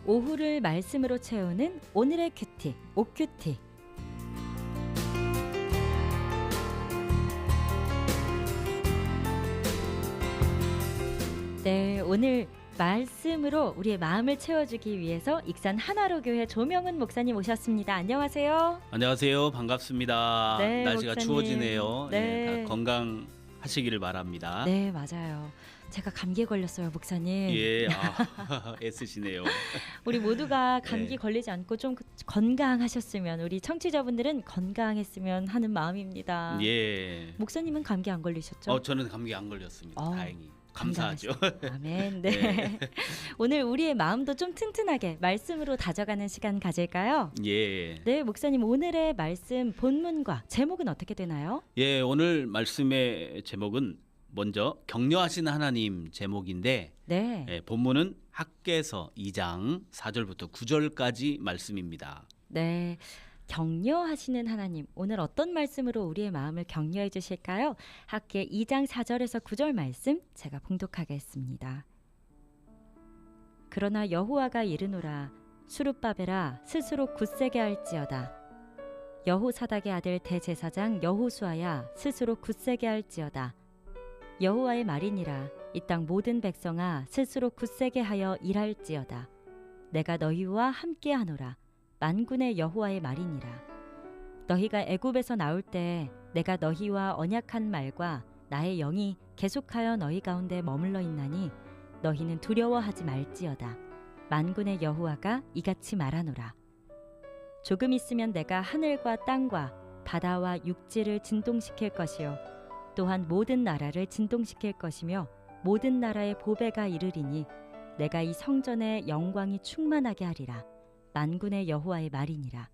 오후를 말씀으로 채우는 오늘의 큐티, 옥큐티. 네, 오늘 말씀으로 우리의 마음을 채워주기 위해서 익산 하나로교회 조명은 목사님 오셨습니다. 안녕하세요. 안녕하세요. 반갑습니다. 네, 날씨가 목사님. 추워지네요. 네. 다 건강하시기를 바랍니다. 네, 맞아요. 제가 감기에 걸렸어요, 목사님. 예, 애쓰시네요. 우리 모두가 감기 네. 걸리지 않고 좀 건강하셨으면, 우리 청취자분들은 건강했으면 하는 마음입니다. 예. 목사님은 감기 안 걸리셨죠? 저는 감기 안 걸렸습니다. 어, 다행히. 감사하죠. 아멘. 네. 네. 오늘 우리의 마음도 좀 튼튼하게 말씀으로 다져가는 시간 가질까요? 예. 네, 목사님 오늘의 말씀 본문과 제목은 어떻게 되나요? 예, 오늘 말씀의 제목은 먼저 격려하시는 하나님 제목인데 네. 예, 본문은 학개서 2장 4절부터 9절까지 말씀입니다. 네. 격려하시는 하나님, 오늘 어떤 말씀으로 우리의 마음을 격려해 주실까요? 학개 2장 4절에서 9절 말씀 제가 봉독하겠습니다. 그러나 여호와가 이르노라, 수룹바벨아 스스로 굳세게 할지어다. 여호사닥의 아들 대제사장 여호수아야 스스로 굳세게 할지어다. 여호와의 말이니라, 이 땅 모든 백성아 스스로 굳세게 하여 일할지어다. 내가 너희와 함께하노라, 만군의 여호와의 말이니라. 너희가 애굽에서 나올 때 내가 너희와 언약한 말과 나의 영이 계속하여 너희 가운데 머물러 있나니 너희는 두려워하지 말지어다. 만군의 여호와가 이같이 말하노라. 조금 있으면 내가 하늘과 땅과 바다와 육지를 진동시킬 것이요 또한 모든 나라를 진동시킬 것이며 모든 나라의 보배가 이르리니 내가 이 성전의 영광이 충만하게 하리라. 만군의 여호와의 말이니라.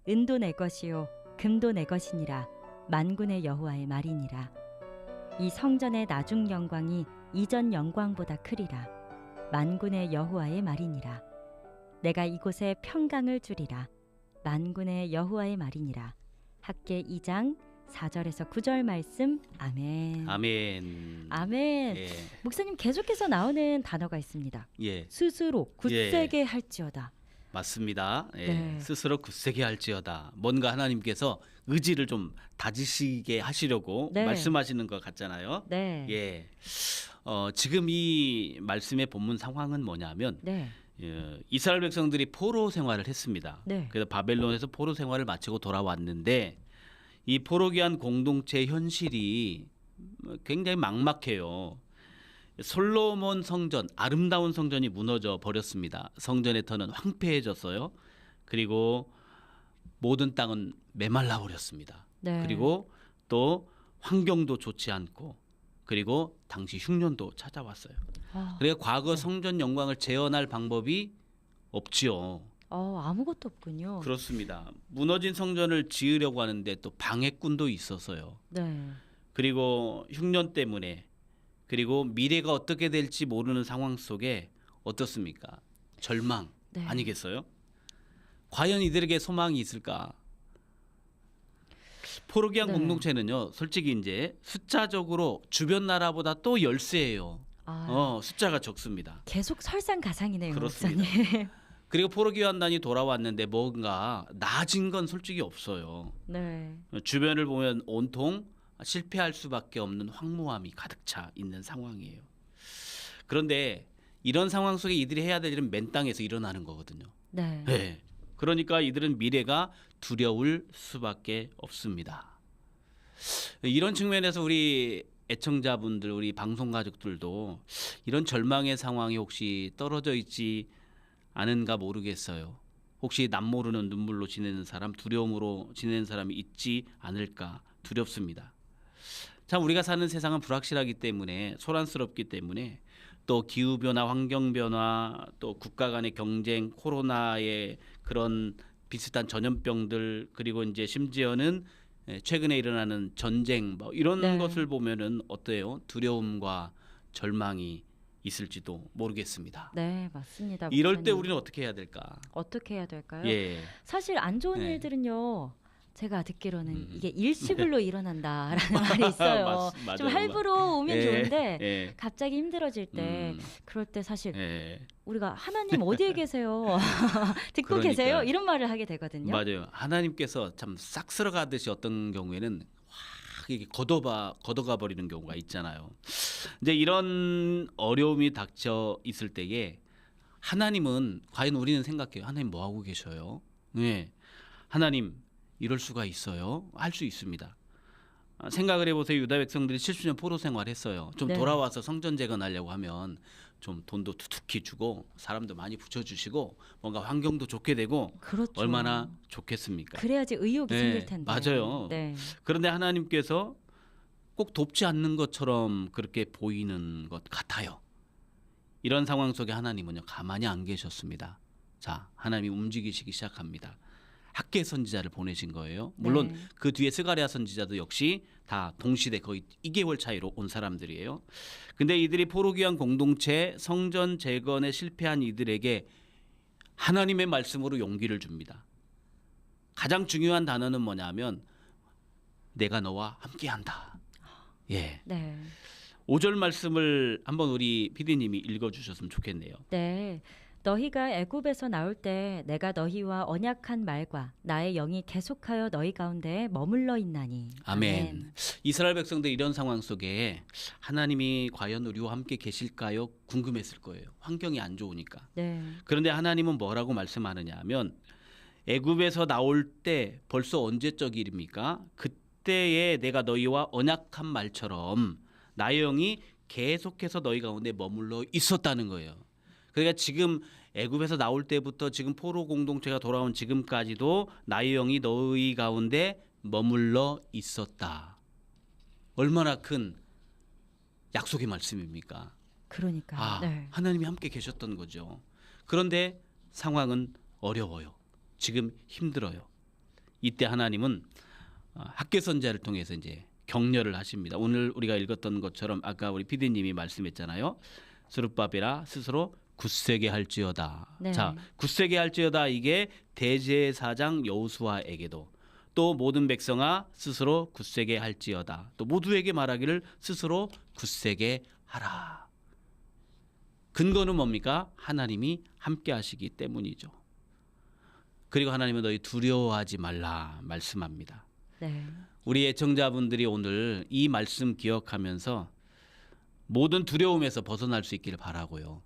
은도 내 것이요 금도 내 것이니라. 만군의 여호와의 말이니라. 이 성전의 나중 영광이 이전 영광보다 크리라. 만군의 여호와의 말이니라. 내가 이곳에 평강을 주리라. 만군의 여호와의 말이니라. 학개 2장 4절에서 9절 말씀. 아멘. 아멘. 아멘. 예. 목사님, 계속해서 나오는 단어가 있습니다. 예. 스스로 굳세게 할지어다. 맞습니다. 예. 네. 스스로 굳세게 할지어다. 뭔가 하나님께서 의지를 좀 다지시게 하시려고 네. 말씀하시는 것 같잖아요. 네. 예. 지금 이 말씀의 본문 상황은 뭐냐면 네. 이스라엘 백성들이 포로 생활을 했습니다. 네. 그래서 바벨론에서 포로 생활을 마치고 돌아왔는데 이 포로기한 공동체의 현실이 굉장히 막막해요. 솔로몬 성전, 아름다운 성전이 무너져 버렸습니다. 성전의 터는 황폐해졌어요. 그리고 모든 땅은 메말라 버렸습니다. 네. 그리고 또 환경도 좋지 않고, 그리고 당시 흉년도 찾아왔어요. 그래서 과거 성전 영광을 재현할 방법이 없지요. 아무것도 없군요. 그렇습니다. 무너진 성전을 지으려고 하는데 또 방해꾼도 있어서요. 네. 그리고 흉년 때문에, 그리고 미래가 어떻게 될지 모르는 상황 속에 어떻습니까? 절망. 네. 아니겠어요? 과연 이들에게 소망이 있을까? 포로기한 네. 공동체는요, 솔직히 이제 숫자적으로 주변 나라보다 또 열세예요. 숫자가 적습니다. 계속 설상가상이네요, 그렇습니다. 목사님. 그리고 포로기환단이 돌아왔는데 뭔가 나아진 건 솔직히 없어요. 네. 주변을 보면 온통 실패할 수밖에 없는 황무함이 가득 차 있는 상황이에요. 그런데 이런 상황 속에 이들이 해야 될 일은 맨 땅에서 일어나는 거거든요. 네. 네. 그러니까 이들은 미래가 두려울 수밖에 없습니다. 이런 측면에서 우리 애청자분들, 우리 방송 가족들도 이런 절망의 상황이 혹시 떨어져 있지 않은가 모르겠어요. 혹시 남모르는 눈물로 지내는 사람, 두려움으로 지내는 사람이 있지 않을까 두렵습니다. 참, 우리가 사는 세상은 불확실하기 때문에, 소란스럽기 때문에, 또 기후변화, 환경변화, 또 국가 간의 경쟁, 코로나의 그런 비슷한 전염병들, 그리고 이제 심지어는 최근에 일어나는 전쟁, 뭐 이런 네. 것을 보면은 어때요? 두려움과 절망이 있을지도 모르겠습니다. 네, 맞습니다. 이럴 때 목사님. 우리는 어떻게 해야 될까? 어떻게 해야 될까요? 예. 사실 안 좋은 네. 일들은요, 제가 듣기로는 음. 이게 일시불로 일어난다라는 말이 있어요. 맞아요. 좀 할부로 오면 예, 좋은데 예. 갑자기 힘들어질 때 그럴 때 사실 예. 우리가 하나님 어디에 계세요? 듣고 그러니까. 계세요? 이런 말을 하게 되거든요. 맞아요. 하나님께서 참 싹 쓸어가듯이 어떤 경우에는 확 이게 걷어가 버리는 경우가 있잖아요. 이제 이런 어려움이 닥쳐 있을 때에 하나님은 과연 우리는 생각해요. 하나님 뭐 하고 계셔요? 네. 하나님 이럴 수가 있어요. 할 수 있습니다. 생각을 해보세요. 유다 백성들이 70년 포로 생활했어요. 좀 네. 돌아와서 성전 재건하려고 하면 좀 돈도 두둑히 주고 사람도 많이 붙여주시고 뭔가 환경도 좋게 되고 그렇죠. 얼마나 좋겠습니까? 그래야지 의욕이 네, 생길 텐데. 맞아요. 네. 그런데 하나님께서 꼭 돕지 않는 것처럼 그렇게 보이는 것 같아요. 이런 상황 속에 하나님은요 가만히 안 계셨습니다. 자, 하나님이 움직이시기 시작합니다. 학계 선지자를 보내신 거예요. 물론 네. 그 뒤에 스가랴 선지자도 역시 다 동시대 거의 2개월 차이로 온 사람들이에요. 근데 이들이 포로기한 공동체 성전 재건에 실패한 이들에게 하나님의 말씀으로 용기를 줍니다. 가장 중요한 단어는 뭐냐면 내가 너와 함께한다. 예. 네. 5절 말씀을 한번 우리 PD님이 읽어주셨으면 좋겠네요. 네. 너희가 애굽에서 나올 때 내가 너희와 언약한 말과 나의 영이 계속하여 너희 가운데 머물러 있나니. 아멘. 이스라엘 백성들 이런 상황 속에 하나님이 과연 우리와 함께 계실까요? 궁금했을 거예요. 환경이 안 좋으니까. 네. 그런데 하나님은 뭐라고 말씀하느냐 하면 애굽에서 나올 때 벌써 언제적 일입니까? 그때에 내가 너희와 언약한 말처럼 나의 영이 계속해서 너희 가운데 머물러 있었다는 거예요. 그러니까 지금 애굽에서 나올 때부터 지금 포로 공동체가 돌아온 지금까지도 나의 영이 너희 가운데 머물러 있었다. 얼마나 큰 약속의 말씀입니까? 그러니까. 네. 하나님이 함께 계셨던 거죠. 그런데 상황은 어려워요. 지금 힘들어요. 이때 하나님은 학계 선지자를 통해서 이제 격려를 하십니다. 오늘 우리가 읽었던 것처럼 아까 우리 PD님이 말씀했잖아요. 스룹바벨아 스스로 굳세게 할지어다. 네. 자, 굳세게 할지어다 이게 대제사장 여호수아에게도 또 모든 백성아 스스로 굳세게 할지어다. 또 모두에게 말하기를 스스로 굳세게 하라. 근거는 뭡니까? 하나님이 함께 하시기 때문이죠. 그리고 하나님은 너희 두려워하지 말라 말씀합니다. 네. 우리 애청자분들이 오늘 이 말씀 기억하면서 모든 두려움에서 벗어날 수 있기를 바라고요.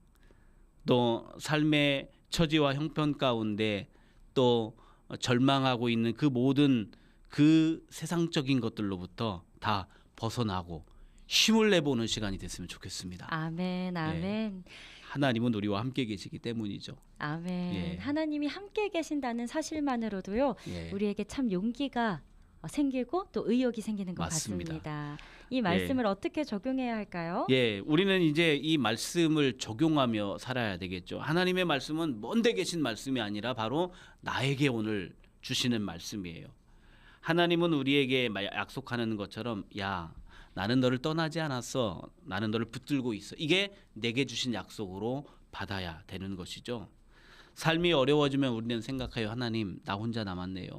또 삶의 처지와 형편 가운데 또 절망하고 있는 그 모든 그 세상적인 것들로부터 다 벗어나고 힘을 내보는 시간이 됐으면 좋겠습니다. 아멘. 아멘. 하나님은 우리와 함께 계시기 때문이죠. 아멘. 예. 하나님이 함께 계신다는 사실만으로도요. 예. 우리에게 참 용기가 생기고 또 의욕이 생기는 것 맞습니다. 같습니다. 이 말씀을 어떻게 적용해야 할까요? 예, 우리는 이제 이 말씀을 적용하며 살아야 되겠죠. 하나님의 말씀은 먼데 계신 말씀이 아니라 바로 나에게 오늘 주시는 말씀이에요. 하나님은 우리에게 약속하는 것처럼 야, 나는 너를 떠나지 않았어. 나는 너를 붙들고 있어. 이게 내게 주신 약속으로 받아야 되는 것이죠. 삶이 어려워지면 우리는 생각해요. 하나님, 나 혼자 남았네요.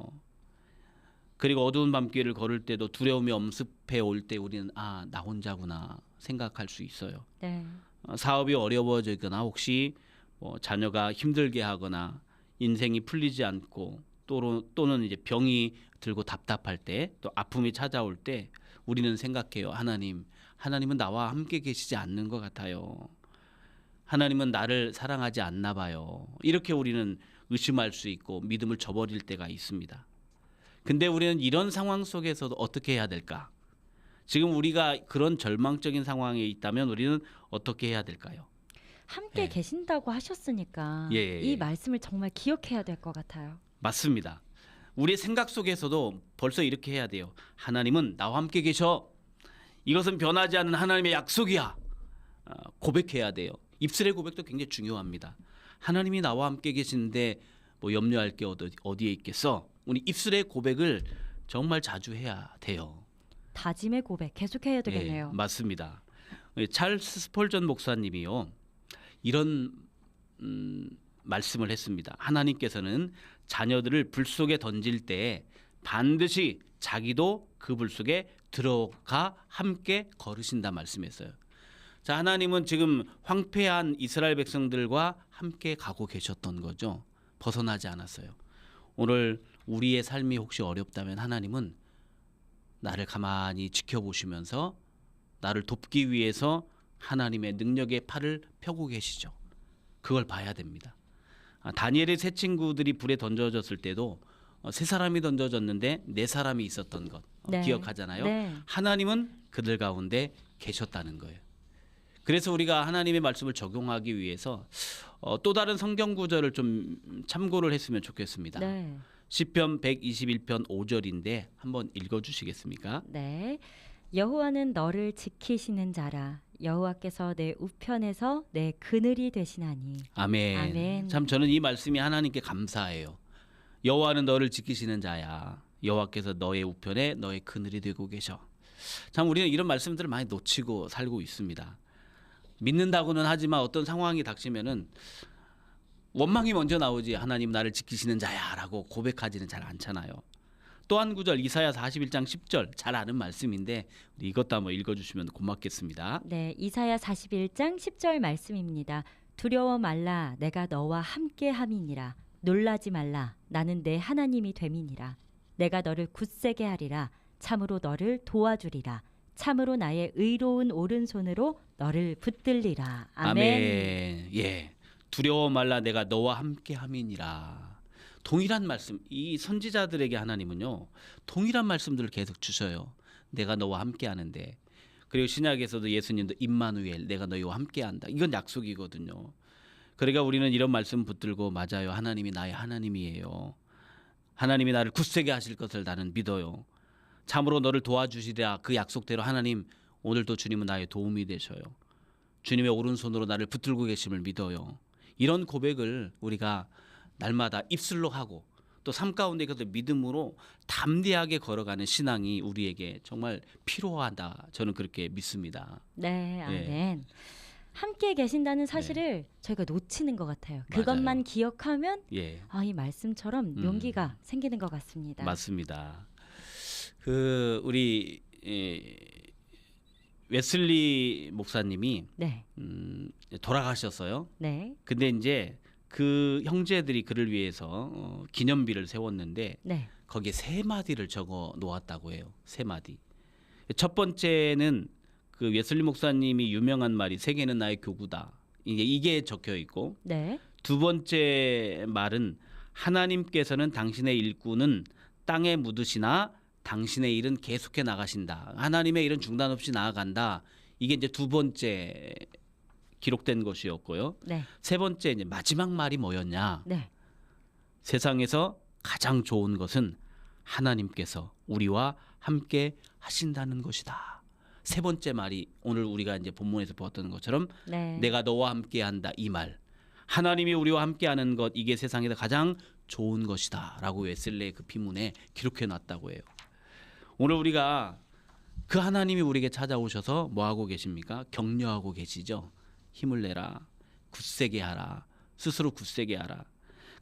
그리고 어두운 밤길을 걸을 때도 두려움이 엄습해 올 때 우리는 나 혼자구나 생각할 수 있어요. 네. 사업이 어려워지거나 혹시 자녀가 힘들게 하거나 인생이 풀리지 않고 또는 이제 병이 들고 답답할 때 또 아픔이 찾아올 때 우리는 생각해요. 하나님은 나와 함께 계시지 않는 것 같아요. 하나님은 나를 사랑하지 않나 봐요. 이렇게 우리는 의심할 수 있고 믿음을 저버릴 때가 있습니다. 근데 우리는 이런 상황 속에서도 어떻게 해야 될까? 지금 우리가 그런 절망적인 상황에 있다면 우리는 어떻게 해야 될까요? 함께 예. 계신다고 하셨으니까 예. 이 말씀을 정말 기억해야 될 것 같아요. 맞습니다. 우리의 생각 속에서도 벌써 이렇게 해야 돼요. 하나님은 나와 함께 계셔. 이것은 변하지 않는 하나님의 약속이야. 고백해야 돼요. 입술의 고백도 굉장히 중요합니다. 하나님이 나와 함께 계시는데 뭐 염려할 게 어디에 있겠어? 우리 입술의 고백을 정말 자주 해야 돼요. 다짐의 고백 계속해야 되겠네요. 예, 맞습니다. 찰스 스펄전 목사님이요 이런 말씀을 했습니다. 하나님께서는 자녀들을 불 속에 던질 때 반드시 자기도 그불 속에 들어가 함께 걸으신다 말씀했어요. 자, 하나님은 지금 황폐한 이스라엘 백성들과 함께 가고 계셨던 거죠. 벗어나지 않았어요. 오늘 우리의 삶이 혹시 어렵다면 하나님은 나를 가만히 지켜보시면서 나를 돕기 위해서 하나님의 능력의 팔을 펴고 계시죠. 그걸 봐야 됩니다. 다니엘의 세 친구들이 불에 던져졌을 때도 세 사람이 던져졌는데 네 사람이 있었던 것 네. 기억하잖아요. 네. 하나님은 그들 가운데 계셨다는 거예요. 그래서 우리가 하나님의 말씀을 적용하기 위해서 또 다른 성경 구절을 좀 참고를 했으면 좋겠습니다. 네. 시편 121편 5절인데 한번 읽어 주시겠습니까? 네. 여호와는 너를 지키시는 자라. 여호와께서 내 우편에서 내 그늘이 되시나니. 아멘. 아멘. 참 저는 이 말씀이 하나님께 감사해요. 여호와는 너를 지키시는 자야. 여호와께서 너의 우편에 너의 그늘이 되고 계셔. 참 우리는 이런 말씀들을 많이 놓치고 살고 있습니다. 믿는다고는 하지만 어떤 상황이 닥치면은 원망이 먼저 나오지 하나님 나를 지키시는 자야라고 고백하지는 잘 않잖아요. 또 한 구절 이사야 41장 10절 잘 아는 말씀인데 우리 이것도 한번 읽어주시면 고맙겠습니다. 네, 이사야 41장 10절 말씀입니다. 두려워 말라, 내가 너와 함께함이니라. 놀라지 말라, 나는 내 하나님이 됨이니라. 내가 너를 굳세게 하리라. 참으로 너를 도와주리라. 참으로 나의 의로운 오른손으로 너를 붙들리라. 아멘. 예, 두려워 말라, 내가 너와 함께함이니라. 동일한 말씀, 이 선지자들에게 하나님은요 동일한 말씀들을 계속 주셔요. 내가 너와 함께하는데. 그리고 신약에서도 예수님도 임마누엘, 내가 너희와 함께한다. 이건 약속이거든요. 그러니까 우리는 이런 말씀 붙들고 맞아요. 하나님이 나의 하나님이에요. 하나님이 나를 굳세게 하실 것을 나는 믿어요. 참으로 너를 도와주시리라. 그 약속대로 하나님 오늘도 주님은 나의 도움이 되셔요. 주님의 오른손으로 나를 붙들고 계심을 믿어요. 이런 고백을 우리가 날마다 입술로 하고 또 삶 가운데 그 믿음으로 담대하게 걸어가는 신앙이 우리에게 정말 필요하다. 저는 그렇게 믿습니다. 네, 아멘. 함께 계신다는 사실을 저희가 놓치는 것 같아요. 그것만 맞아요. 기억하면 예, 이 말씀처럼 용기가 생기는 것 같습니다. 맞습니다. 그 우리 웨슬리 목사님이 네, 돌아가셨어요. 네, 근데 이제 그 형제들이 그를 위해서 기념비를 세웠는데 네, 거기에 세 마디를 적어 놓았다고 해요. 세 마디. 첫 번째는 그 웨슬리 목사님이 유명한 말이 세계는 나의 교구다. 이게 적혀 있고, 네, 두 번째 말은 하나님께서는 당신의 일꾼은 땅에 묻으시나 당신의 일은 계속해 나가신다. 하나님의 일은 중단 없이 나아간다. 이게 이제 두 번째 기록된 것이었고요. 네, 세 번째 이제 마지막 말이 뭐였냐? 네, 세상에서 가장 좋은 것은 하나님께서 우리와 함께 하신다는 것이다. 세 번째 말이 오늘 우리가 이제 본문에서 보았던 것처럼 네. 내가 너와 함께한다 이 말. 하나님이 우리와 함께하는 것 이게 세상에서 가장 좋은 것이다라고 웨슬레의 그 비문에 기록해 놨다고 해요. 오늘 우리가 그 하나님이 우리에게 찾아오셔서 뭐 하고 계십니까? 격려하고 계시죠. 힘을 내라. 굳세게 하라. 스스로 굳세게 하라.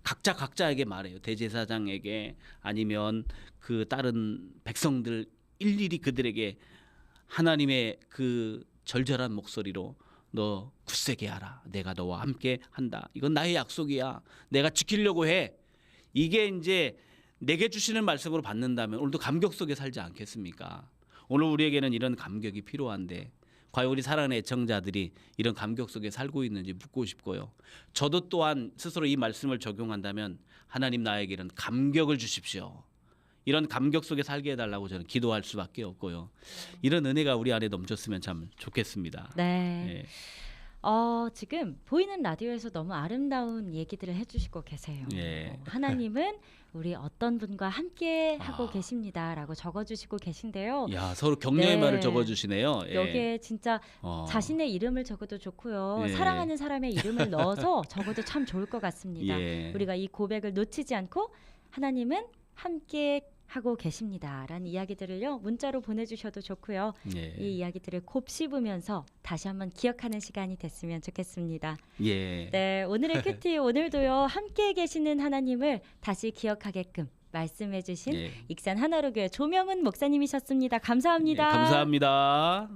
각자에게 말해요. 대제사장에게 아니면 그 다른 백성들 일일이 그들에게 하나님의 그 절절한 목소리로 너 굳세게 하라. 내가 너와 함께 한다. 이건 나의 약속이야. 내가 지키려고 해. 이게 이제 내게 주시는 말씀으로 받는다면 오늘도 감격 속에 살지 않겠습니까? 오늘 우리에게는 이런 감격이 필요한데 과연 우리 사랑하는 애청자들이 이런 감격 속에 살고 있는지 묻고 싶고요. 저도 또한 스스로 이 말씀을 적용한다면 하나님 나에게 이런 감격을 주십시오. 이런 감격 속에 살게 해달라고 저는 기도할 수밖에 없고요. 이런 은혜가 우리 안에 넘쳤으면 참 좋겠습니다. 네. 예. 지금 보이는 라디오에서 너무 아름다운 얘기들을 해주시고 계세요. 예. 하나님은 우리 어떤 분과 함께 하고 계십니다라고 적어주시고 계신데요. 야, 서로 격려의 네. 말을 적어주시네요. 예. 여기에 진짜 자신의 이름을 적어도 좋고요. 예. 사랑하는 사람의 이름을 넣어서 적어도 참 좋을 것 같습니다. 예. 우리가 이 고백을 놓치지 않고 하나님은 함께 하고 계십니다라는 이야기들을요 문자로 보내주셔도 좋고요. 예. 이 이야기들을 곱씹으면서 다시 한번 기억하는 시간이 됐으면 좋겠습니다. 예. 네, 오늘의 큐티 오늘도요 함께 계시는 하나님을 다시 기억하게끔 말씀해주신 예. 익산 하나로교회 조명은 목사님이셨습니다. 감사합니다. 예, 감사합니다.